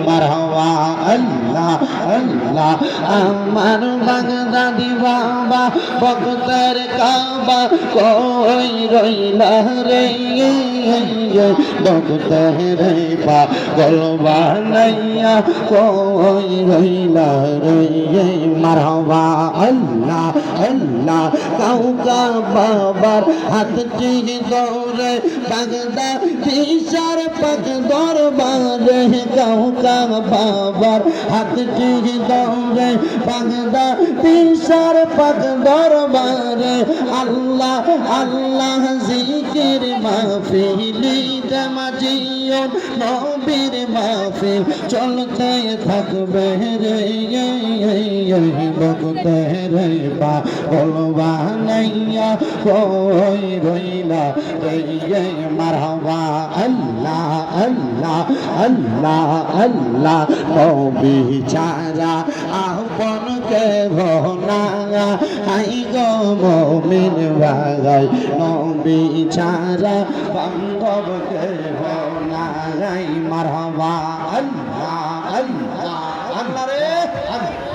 মারহাবা আল্লাহ আল্লাহ আমার বাগদাদি বাবা ভক্তের কাবা কই রইলা রে ভক্তের পাগল বানাইয়া কই রইলা রে মারহাবা আল্লাহ আল্লাহ কাউকা বাবার হাতটি দৌড়ে বাগদাদি সার পাক দরবারে কাউকা বাবার হাতটি দৌড়ে বাগদাদি সার পাক দরবারে আল্লাহ আল্লাহ জিকির মাহফিলি জামাজিয়ন নবীর মাহফিল চলতে থাকবে রে ভক্তে রে পাগল বানাইয়া কই রইলা রে মারহাবা আল্লাহ আল্লাহ আল্লাহ আল্লাহ নবী ছাড়া আপন কে না আই গো মুমিন ভাই নবী ছাড়া বান্ধব কে না মারহাবা আল্লাহ আল্লাহ আল্লাহ রে